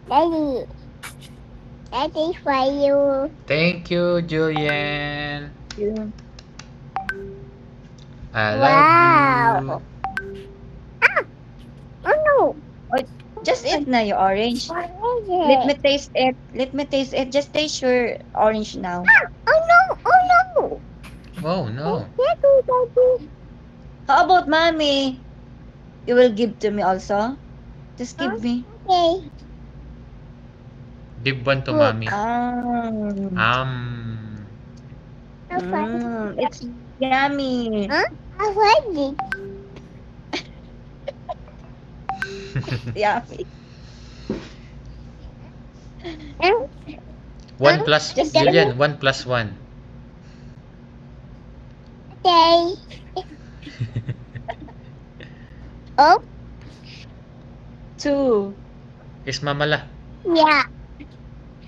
Daddy. Daddy for you. Thank you, Julian. You. I love you. Wow. Oh no. Oh, just eat na your orange. What is Let me it? taste it. Let me taste it. Just taste your orange now. Oh no. Oh no. Oh no. Daddy. How about mommy? You will give to me also? Just Huh? give me. Okay. Give one to Look. mommy. Um, I'll find it's yummy. Huh? I'll find it. Yummy. Huh? One plus, Just Daddy. Julian, 1 plus 1. Okay. Oh, two. Is mamala. yeah.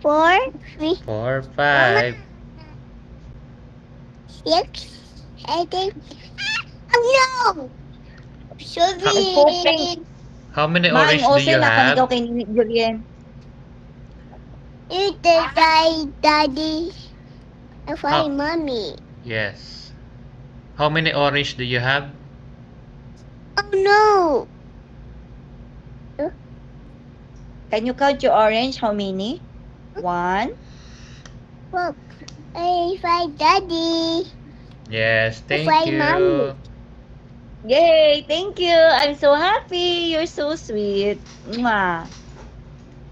4, 3, 4, Mama, 5. 6, 7. Oh no! It's pooping. Sorry. How many Maing orange do ose you na kanigaw have? kay ni Julian. You the daddy. I How? find mommy. Yes. How many orange do you have? Oh no! Can you count your orange? How many? One. Look, I find daddy. Yes, I thank find mommy. you. Yay! Thank you. I'm so happy. You're so sweet. Mwah.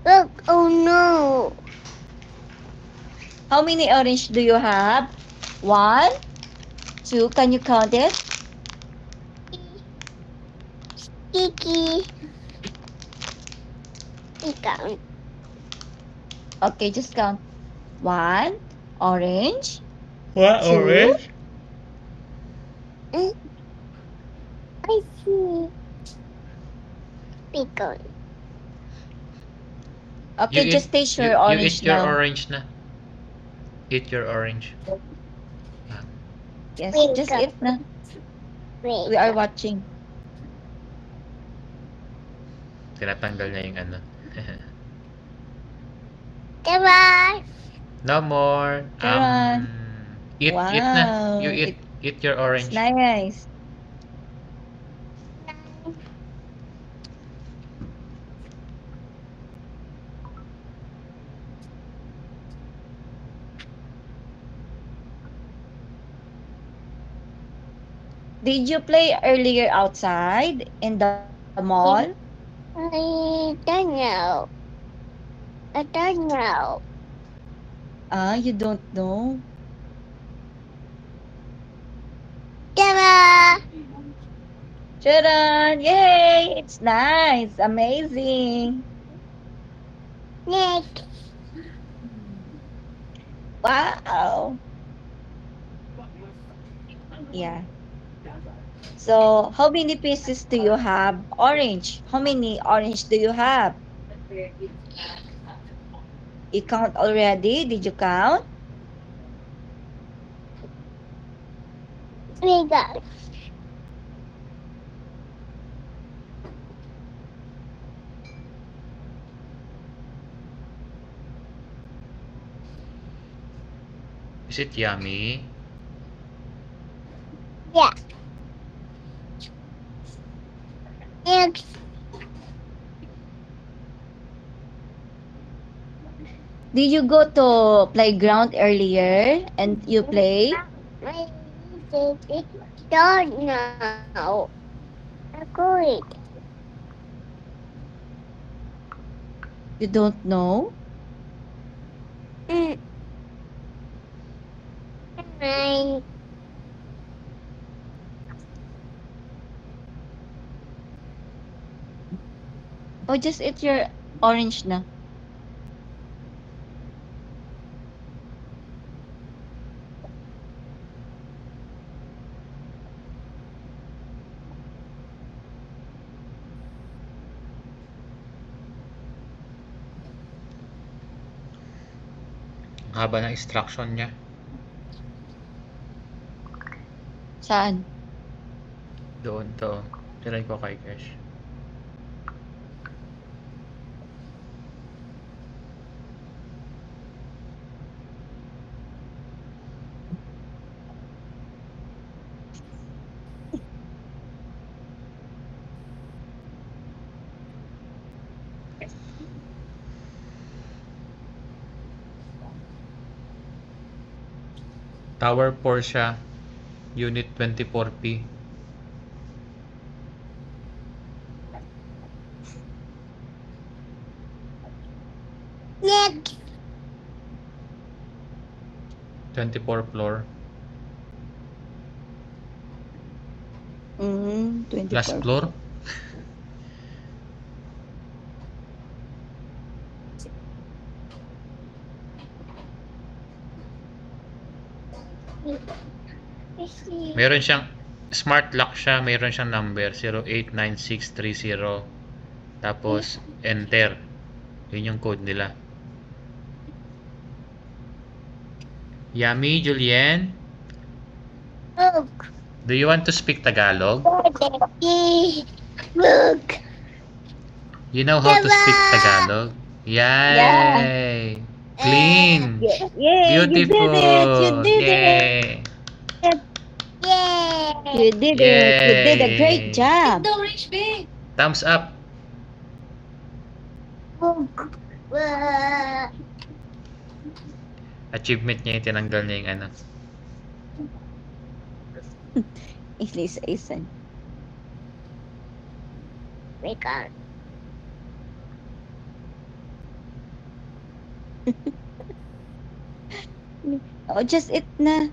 Look, oh no! How many orange do you have? One, two. Can you count it? Kiki. Ikaw. Okay, just count. One, orange. What Two. orange? I see. Pickle. You Okay, eat just taste you your you orange eat your now. orange na. Eat your orange. Ah, Yes, just Pickle. eat na. We are Pickle. watching. tinatanggal niya yung ano. Diba? No more. Charon. Eat na. You Wow. eat your It's orange. nice. Did you play earlier outside in the mall? I don't know. I don't know. Ah, you don't know. Diba? Charon! Yay! It's nice. Amazing. Next. Wow. Yeah. So, how many pieces do you have? Orange. How many orange do you have? You count already? Did you count? We go. Is it yummy? Yeah. Next. Did you go to playground earlier and you play? I don't know. I'm good. You don't know? Mm. I Oh, just eat your orange na. Ang haba ng instruction niya. Saan? Doon to. Try ko kay Kesh. Tower 4 siya. Unit 24P. Next. 24th floor. 24. Last floor. Meron siyang smart lock siya, meron siyang number 089630. Tapos enter. Yun yung code nila. Yummy, Julien. Look. Do you want to speak Tagalog? Look. You know how to speak Tagalog? Yay! Clean! Yay! Beautiful! You did Yay! it! Yay. You did it! You did a great Yay. job! Thumbs up! Look. Achievement niya yung tinanggal niya yung ano. Isa-isa. Wake up. Oh, just eat na.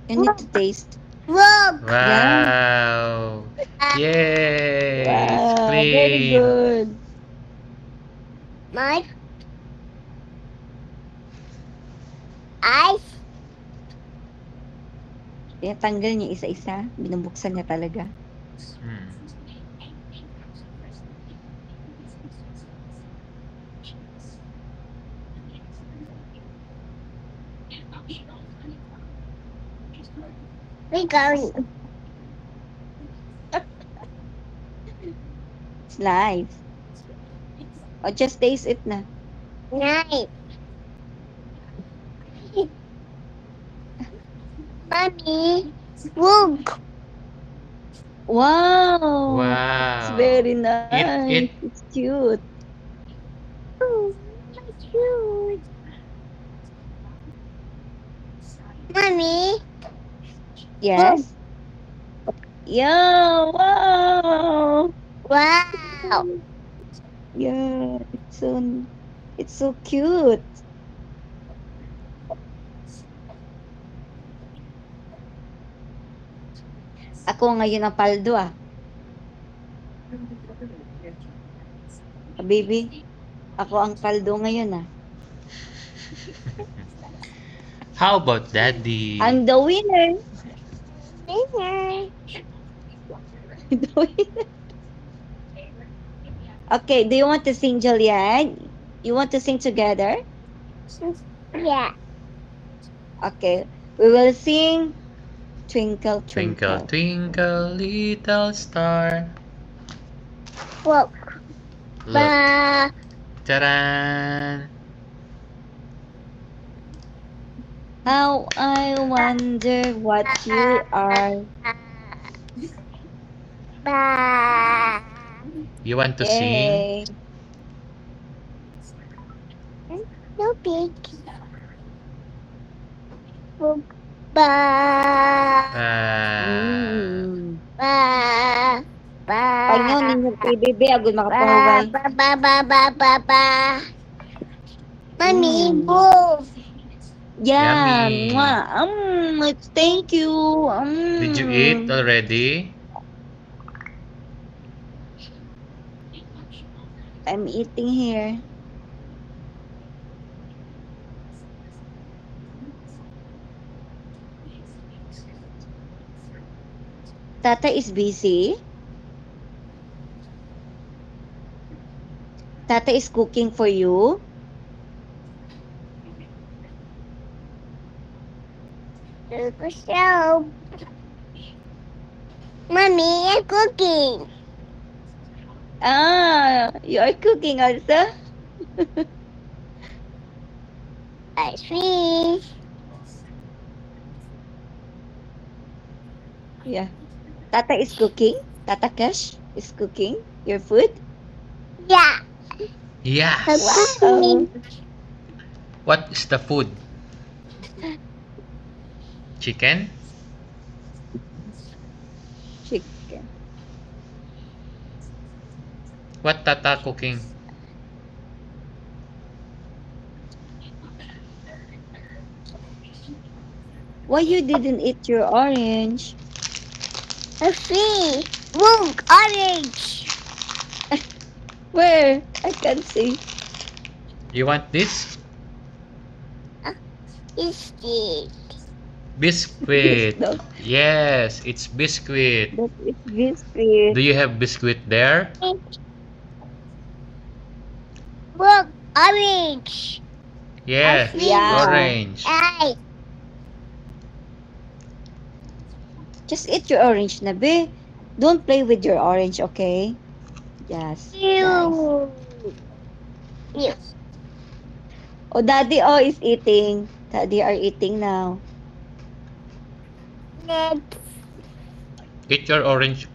You need to taste. Look. Wow! Yay! It's Wow, very clean! good. My eyes. Tinatanggal niya isa-isa. Binubuksan niya talaga. Hmm. We going. It's live. Oh, just taste it na. Nice. Mommy, look. Wow! Wow! It's very nice. Eat. It's cute. Oh, so cute. Mommy, Yes? Yeah! Wow! wow. Yeah, it's so cute. Ako ngayon ang paldo ah. Baby, ako ang paldo ngayon ah. How about Daddy? I'm the winner. Dinner. The winner. Okay, do you want to sing, Juliet? You want to sing together? Yeah. Okay, we will sing Twinkle, Twinkle, Twinkle. twinkle, little star. Look. Look. Ba. Ta-da! How I wonder what you are. Ba. You want to sing? Yay. No big. Look. Ba. Mm. Ba. Ba. Panyo ninyo PBB agud Ba. makapahuway. Ba. Ba. Ba. Ba. Ba. Ba. Mommy, Mm. move. Yeah. Yummy. Mwah. Thank you. Did you eat already? I'm eating here. Tata is busy. Tata is cooking for you. Look so. Mommy, I'm cooking. Ah, you are cooking also? Ice cream. Yeah. Tata is cooking. Tata Cash is cooking your food. Yeah. Yeah. I'm cooking. What is the food? Chicken? Chicken. What Tata cooking? Why you didn't eat your orange? A tree. Look, orange. Where? I can't see. You want this? Is it? Biscuit. No, Yes, it's biscuit. that is biscuit. Do you have biscuit there? Look, orange. Yeah, Yeah. orange. Ay, Just eat your orange na, be. Don't play with your orange, okay? Yes. Guys. you. You. Oh, daddy, oh, is eating. Daddy are eating now. Next. Eat your orange